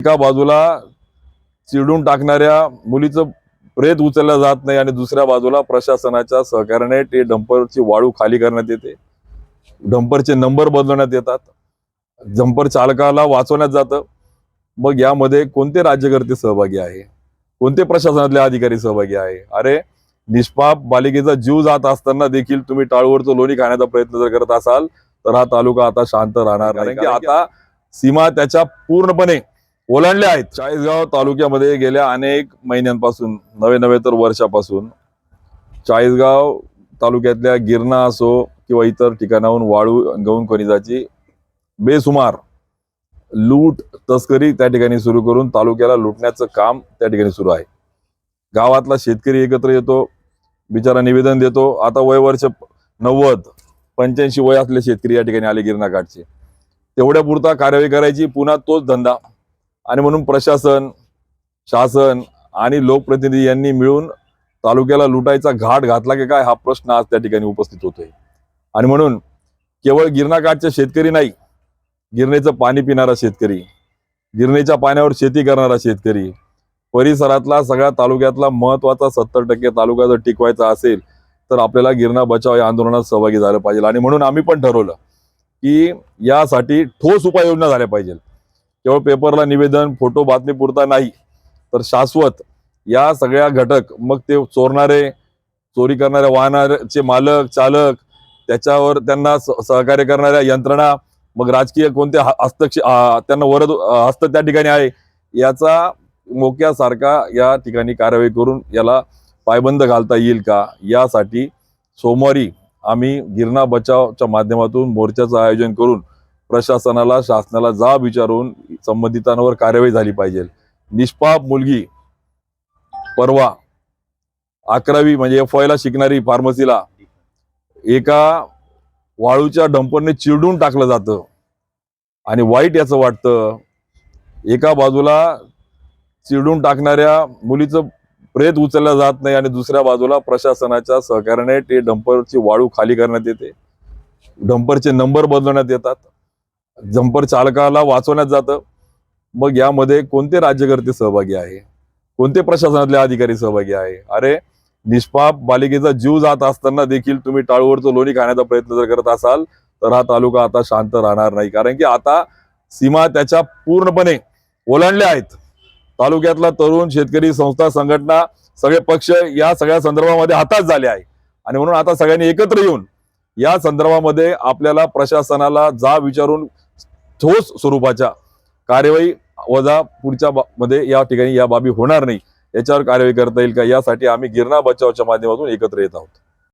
एका बाजूला चिडून टाकणाऱ्या मुलीचं प्रेत उचललं जात नाही आणि दुसऱ्या बाजूला प्रशासनाच्या सहकार्याने ते डंपरची वाळू खाली करण्यात येते, डंपरचे नंबर बदलण्यात येतात, डंपर चालकाला वाचवण्यात जातं। मग यामध्ये कोणते राज्यकर्ते सहभागी आहे, कोणते प्रशासनातले अधिकारी सहभागी आहे? अरे निष्पाप बालिकेचा जीव जात असताना देखील तुम्ही टाळूवरचं लोणी खाण्याचा प्रयत्न जर करत असाल तर हा तालुका आता शांत राहणार नाही, कारण की आता सीमा त्याच्या पूर्णपणे ओलांडल्या आहेत। चाळीसगाव तालुक्यामध्ये गेल्या अनेक महिन्यांपासून नवे तर वर्षापासून चाळीसगाव तालुक्यातल्या गिरणा असो किंवा इतर ठिकाणाहून वाळू गौण खनिजाची बेसुमार लूट तस्करी त्या ठिकाणी सुरू करून तालुक्याला लुटण्याचं काम त्या ठिकाणी सुरू आहे। गावातला शेतकरी एकत्र येतो, बिचारा निवेदन देतो। आता वय वर्ष 90-85 वय असलेले शेतकरी या ठिकाणी आले गिरणा काठचे, तेवढ्या पुरता कार्यवाही करायची, पुन्हा तोच धंदा। आणि म्हणून प्रशासन, शासन आणि लोकप्रतिनिधी यांनी मिळून तालुक्याला लुटायचा घाट घातला की काय हा प्रश्न आज त्या ठिकाणी उपस्थित होतोय। आणि म्हणून केवळ गिरणा काठचे शेतकरी नाही, गिरणेचं पाणी पिणारा शेतकरी, गिरणेच्या पाण्यावर शेती करणारा शेतकरी, परिसरातला सगळ्या तालुक्यातला महत्वाचा 70% तालुका जर टिकवायचा असेल तर आपल्याला गिरणा बचाव या आंदोलनात सहभागी झालं पाहिजे। आणि म्हणून आम्ही पण ठरवलं की यासाठी ठोस उपाययोजना झाल्या पाहिजे। केवळ पेपरला निवेदन, फोटो, बातमी पुरता नाही, तर शाश्वत या सगळ्या घटक, मग ते चोरणारे, चोरी करणाऱ्या वाहनाचे मालक, चालक, त्याच्यावर त्यांना सहकार्य करणाऱ्या यंत्रणा, मग राजकीय कोणते हस्तक्षेप त्यांना वरद हस्त त्या ठिकाणी आहे, याचा मोक्यासारखा या ठिकाणी कारवाई करून याला पायबंद घालता येईल का, यासाठी सोमवारी आम्ही गिरणा बचावच्या माध्यमातून मोर्चाचं आयोजन करून प्रशासनाला, शासनाला जाब विचारून संबंधितांवर कार्यवाही झाली पाहिजे। निष्पाप मुलगी परवा 11वी म्हणजे FY ला शिकणारी फार्मसीला एका वाळूच्या डंपरने चिरडून टाकलं जातं आणि वाईट याचं वाटतं। एका बाजूला चिरडून टाकणाऱ्या मुलीचं प्रेत उचललं जात नाही आणि दुसऱ्या बाजूला प्रशासनाच्या सहकार्याने ते डंपरची वाळू खाली करण्यात येते, डंपरचे नंबर बदलण्यात येतात, डंपर चालकाला वाचवण्यात जातं। मग यामध्ये कोणते राज्यकर्ते सहभागी आहे, कोणते प्रशासनातले अधिकारी सहभागी आहे? अरे निष्पाप बालिकेचा जीव जात असताना देखील तुम्ही टाळूवरचं लोणी खाण्याचा प्रयत्न जर करत असाल तर हा तालुका आता शांत राहणार नाही, कारण की आता सीमा त्याच्या पूर्णपणे ओलांडल्या आहेत। तालुक्यातला तरुण, शेतकरी, संस्था, संघटना, सगळे पक्ष या सगळ्या संदर्भामध्ये हातात झाले आहे। आणि म्हणून आता सगळ्यांनी एकत्र येऊन या संदर्भामध्ये आपल्याला प्रशासनाला जाब विचारून ठोस स्वरूपाच्या कार्यवाही वजा पुढच्या मध्ये या ठिकाणी या बाबी होणार नाही याच्यावर कार्यवाही करता येईल का, यासाठी आम्ही गिरणा बचावच्या माध्यमातून एकत्र येत आहोत।